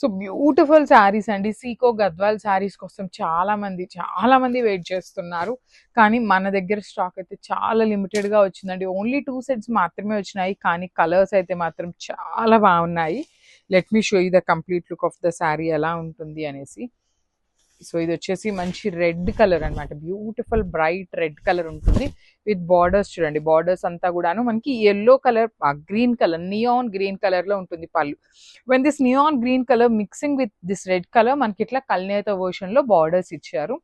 So beautiful saris అండి. సీకో గద్వాల్ శారీస్ కోసం చాలా మంది వెయిట్ చేస్తున్నారు. కానీ మన దగ్గర స్టాక్ అయితే చాలా లిమిటెడ్గా వచ్చిందండి. ఓన్లీ 2 సెట్స్ మాత్రమే వచ్చినాయి. కానీ కలర్స్ అయితే మాత్రం చాలా బాగున్నాయి. Let me show you the complete look of the sari ఎలా ఉంటుంది అనేసి. సో ఇది వచ్చేసి మంచి రెడ్ కలర్ అనమాట. బ్యూటిఫుల్ బ్రైట్ రెడ్ కలర్ ఉంటుంది విత్ బార్డర్స్. చూడండి బార్డర్స్ అంతా కూడాను మనకి yellow colour, green colour, neon green colour లో ఉంటుంది పళ్ళు. When this neon green colour mixing with this red colour మనకి ఇట్లా కల్నేత వర్షన్ లో బార్డర్స్ ఇచ్చారు.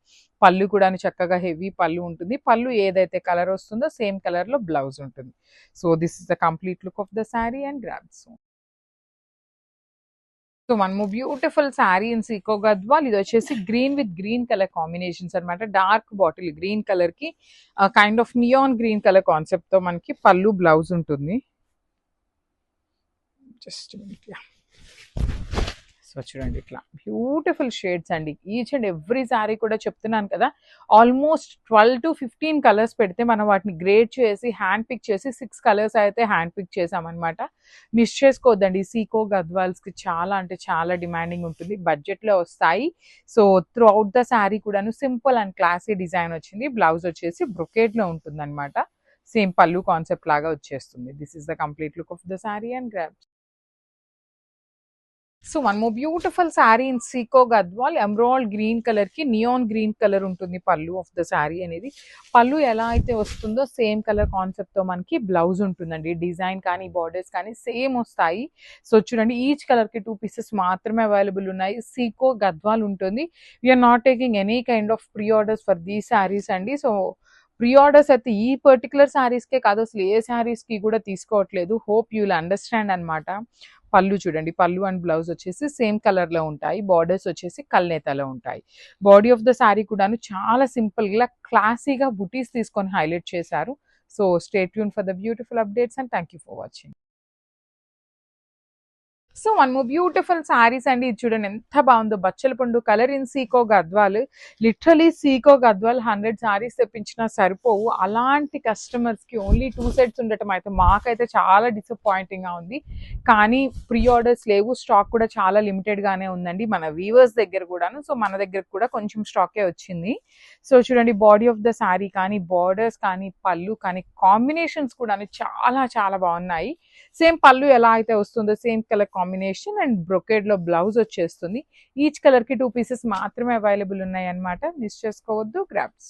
పళ్ళు కూడా చక్కగా హెవీ పళ్ళు ఉంటుంది. పళ్ళు ఏదైతే కలర్ వస్తుందో సేమ్ కలర్ లో బ్లౌజ్ ఉంటుంది. So this is the complete look of the sari and grabs. So one more beautiful sari in sico Gadwal. ఇది వచ్చేసి green with green colour combinations అనమాట. డార్క్ బాటిల్ గ్రీన్ కలర్ కి kind of neon green colour concept తో మనకి పళ్ళు blouse ఉంటుంది. Just so చూడండి ఇట్లా బ్యూటిఫుల్ షేడ్స్ అండి. ఈచ్ అండ్ ఎవ్రీ శారీ కూడా చెప్తున్నాను కదా, ఆల్మోస్ట్ 12 to 15 కలర్స్ పెడితే మనం వాటిని గ్రేడ్ చేసి హ్యాండ్ పిక్ చేసి 6 కలర్స్ అయితే హ్యాండ్ పిక్ చేసామన్నమాట. మిస్ చేసుకోవద్దండి. సీకో గద్వాల్స్కి చాలా అంటే చాలా డిమాండింగ్ ఉంటుంది. బడ్జెట్లో వస్తాయి. So throughout the sari కూడాను సింపుల్ అండ్ క్లాసీ డిజైన్ వచ్చింది. బ్లౌజ్ వచ్చేసి బ్రొకేట్లో ఉంటుంది అనమాట. సేమ్ పళ్ళు కాన్సెప్ట్ లాగా వచ్చేస్తుంది. This is the complete look of the sari and grab. So one more beautiful sari in sico Gadwal. Emerald green colour కి నియాన్ గ్రీన్ కలర్ ఉంటుంది పళ్ళు ఆఫ్ ద శారీ అనేది. పళ్ళు ఎలా అయితే వస్తుందో సేమ్ కలర్ కాన్సెప్ట్ తో మనకి బ్లౌజ్ ఉంటుందండి. డిజైన్ కానీ బార్డర్స్ కానీ సేమ్ వస్తాయి. సో చూడండి ఈచ్ కలర్ కి 2 పీసెస్ మాత్రమే అవైలబుల్ ఉన్నాయి. సీకో గద్వాల్ ఉంటుంది. We are not taking any kind of pre orders for these saris అండి. సో ప్రీ ఆర్డర్స్ అయితే ఈ పర్టికులర్ శారీస్కే కాదు, అసలు ఏ శారీస్కి కూడా తీసుకోవట్లేదు. హోప్ యూ విల్ అండర్స్టాండ్ అనమాట. పళ్ళు చూడండి, పళ్ళు అండ్ బ్లౌజ్ వచ్చేసి సేమ్ కలర్లో ఉంటాయి. బార్డర్స్ వచ్చేసి కల్నేతలో ఉంటాయి. బాడీ ఆఫ్ ద శారీ కూడాను చాలా సింపుల్గా క్లాసీగా బుటీస్ తీసుకొని హైలైట్ చేశారు. So stay tune for the beautiful updates and thank you for watching. So one more beautiful saris అండి. ఇది చూడండి ఎంత బాగుందో, బచ్చల పండు colour in sico Gadwal. Literally sico Gadwal 100 saris తెప్పించినా సరిపోవు. అలాంటి కస్టమర్స్ కి ఓన్లీ 2 సెట్స్ ఉండటం అయితే మాకైతే చాలా డిసప్పాయింటింగ్ గా ఉంది. కానీ ప్రీ ఆర్డర్స్ లేవు. స్టాక్ కూడా చాలా లిమిటెడ్ గానే ఉందండి మన వీవర్స్ దగ్గర కూడాను. సో మన దగ్గర కూడా కొంచెం స్టాకే వచ్చింది. సో చూడండి బాడీ ఆఫ్ ద శారీ కానీ, బార్డర్స్ కానీ, పళ్ళు కానీ, కాంబినేషన్స్ కూడా చాలా చాలా బాగున్నాయి. సేమ్ పళ్ళు ఎలా అయితే వస్తుందో same colour combination and brocade లో బ్లౌజ్ వచ్చేస్తుంది. ఈచ్ కలర్ కి 2 పీసెస్ మాత్రమే అవైలబుల్ ఉన్నాయి అన్నమాట. మిస్ చేసుకోవద్దు. గ్రాబ్స్.